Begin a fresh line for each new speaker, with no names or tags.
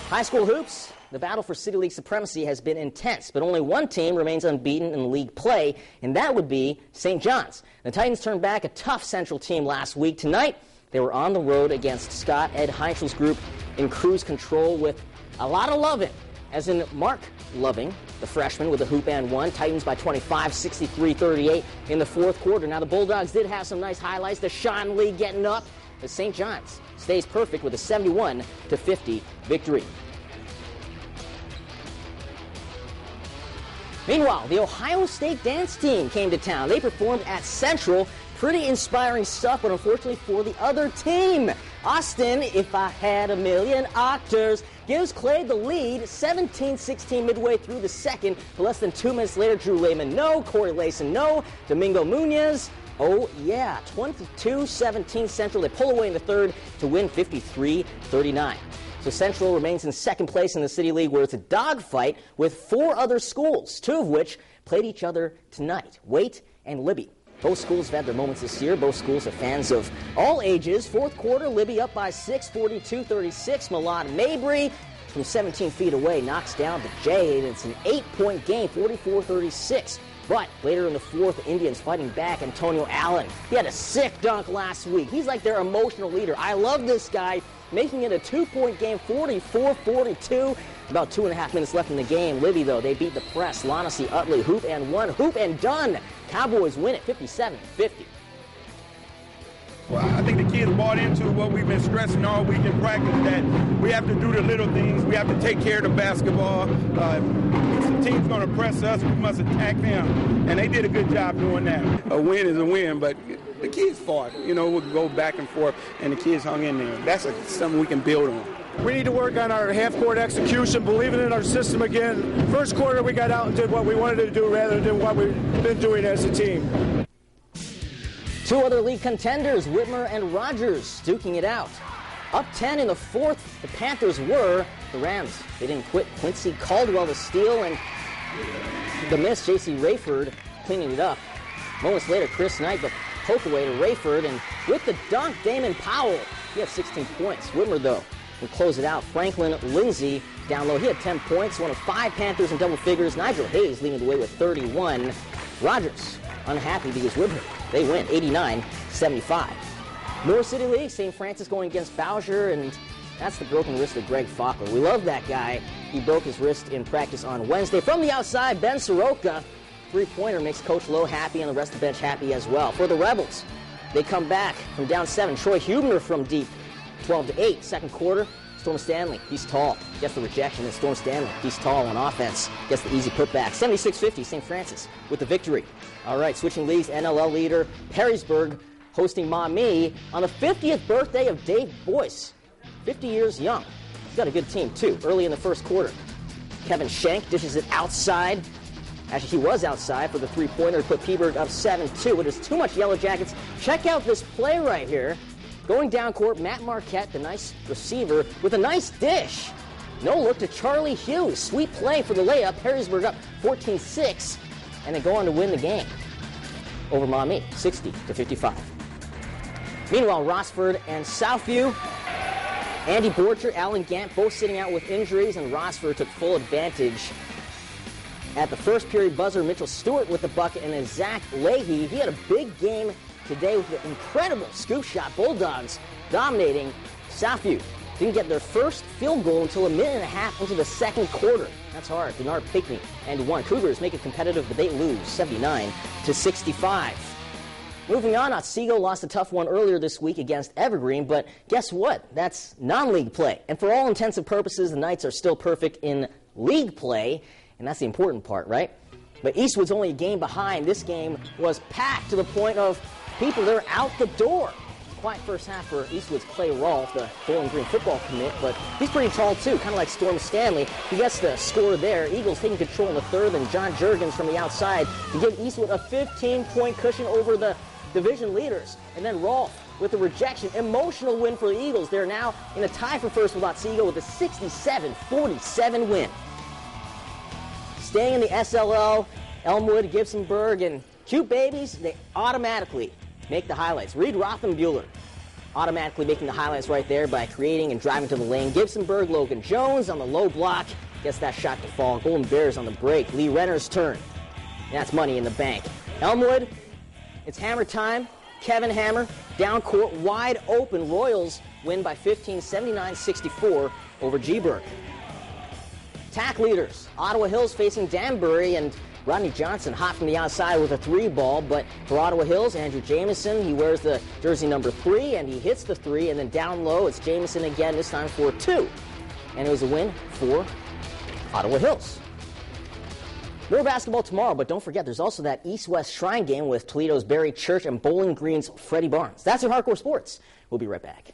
High school hoops, the battle for City League supremacy has been intense, but only one team remains unbeaten in league play, and that would be St. John's. The Titans turned back a tough Central team last week. Tonight, they were on the road against Scott Ed Heinzel's group in cruise control with a lot of loving, as in Mark Loving, the freshman, with a hoop and one. Titans by 25, 63-38 in the fourth quarter. Now, the Bulldogs did have some nice highlights. The Sean Lee getting up, but St. John's stays perfect with a 71-50 victory. Meanwhile, the Ohio State dance team came to town. They performed at Central. Pretty inspiring stuff, but unfortunately for the other team. Austin, If I Had a Million Octors, gives Clay the lead, 17-16 midway through the second. But less than 2 minutes later, Drew Lehman, no. Corey Layson, no. Domingo Munoz, oh yeah, 22-17 Central. They pull away in the third to win 53-39. So Central remains in second place in the City League, where it's a dogfight with 4 other schools, 2 of which played each other tonight, Waite and Libby. Both schools have had their moments this year. Both schools are fans of all ages. Fourth quarter, Libby up by 6, 42-36. Milan Mabry from 17 feet away knocks down the Jade. It's an 8-point game, 44-36. But later in the fourth, Indians fighting back. Antonio Allen, he had a sick dunk last week. He's like their emotional leader. I love this guy, making it a 2-point game, 44-42. About 2.5 minutes left in the game. Libby, though, they beat the press. Lonasee Utley, hoop and one, hoop and done. Cowboys win it 57-50.
Well, I think the kids bought into what we've been stressing all week in practice, that we have to do the little things. We have to take care of the basketball. If some team's going to press us, we must attack them. And they did a good job doing that. A win is a win, but the kids fought. You know, we'll go back and forth, and the kids hung in there. That's something we can build on.
We need to work on our half-court execution, believing in our system again. First quarter, we got out and did what we wanted to do rather than what we've been doing as a team.
2 other league contenders, Whitmer and Rogers, duking it out. Up 10 in the fourth, the Panthers were. The Rams, they didn't quit. Quincy Caldwell the steal, and the miss, J.C. Rayford cleaning it up. Moments later, Chris Knight, the poke away to Rayford, and with the dunk, Damon Powell. He had 16 points. Whitmer, though, would close it out. Franklin Lindsay down low. He had 10 points, one of 5 Panthers in double figures. Nigel Hayes leading the way with 31. Rogers unhappy because Whitmer, they win 89-75. More City League, St. Francis going against Bowsher, and that's the broken wrist of Greg Faulkner. We love that guy. He broke his wrist in practice on Wednesday. From the outside, Ben Soroka, three-pointer, makes Coach Lowe happy and the rest of the bench happy as well. For the Rebels, they come back from down 7. Troy Huebner from deep, 12-8. Second quarter, Storm Stanley, he's tall, gets the rejection, and Storm Stanley, he's tall on offense, gets the easy putback. 76-50, St. Francis with the victory. All right, switching leagues, NLL leader Perrysburg hosting Maumee on the 50th birthday of Dave Boyce, 50 years young. He's got a good team, too. Early in the first quarter, Kevin Schenk dishes it outside. Actually, he was outside for the three-pointer to put Peaburg up 7-2. It is too much Yellow Jackets. Check out this play right here. Going down court, Matt Marquette, the nice receiver, with a nice dish. No look to Charlie Hughes. Sweet play for the layup. Perrysburg up 14-6, and they go on to win the game over Maumee, 60-55. Meanwhile, Rossford and Southview, Andy Borcher, Alan Gant, both sitting out with injuries, and Rossford took full advantage. At the first period buzzer, Mitchell Stewart with the bucket, and then Zach Leahy, he had a big game today with an incredible scoop shot. Bulldogs dominating Southview. Didn't get their first field goal until a minute and a half into the second quarter. That's hard. Denard Pickney and one. Cougars make it competitive, but they lose 79-65. Moving on, Otsego lost a tough one earlier this week against Evergreen, but guess what? That's non-league play. And for all intents and purposes, the Knights are still perfect in league play, and that's the important part, right? But Eastwood's only a game behind. This game was packed to the point of people, they're out the door. Quiet first half for Eastwood's Clay Rolfe, the Bowling Green football commit, but he's pretty tall too, kind of like Storm Stanley. He gets the score there. Eagles taking control in the third, and John Juergens from the outside to give Eastwood a 15-point cushion over the division leaders. And then Rolfe with the rejection. Emotional win for the Eagles. They're now in a tie for first with Otsego with a 67-47 win. Staying in the SLL, Elmwood, Gibsonburg, and Cute Babies, they automatically make the highlights. Reed Rothenbuehler automatically making the highlights right there by creating and driving to the lane. Gibsonburg, Logan Jones on the low block. Gets that shot to fall. Golden Bears on the break. Lee Renner's turn. And that's money in the bank. Elmwood, it's hammer time. Kevin Hammer, down court, wide open. Royals win by 15, 79-64 over G-Burg. TAC leaders, Ottawa Hills facing Danbury, and Rodney Johnson hot from the outside with a 3-ball, but for Ottawa Hills, Andrew Jamieson, he wears the jersey number 3, and he hits the 3, and then down low, it's Jamieson again, this time for 2. And it was a win for Ottawa Hills. More basketball tomorrow, but don't forget, there's also that East-West Shrine game with Toledo's Barry Church and Bowling Green's Freddie Barnes. That's your Hardcore Sports. We'll be right back.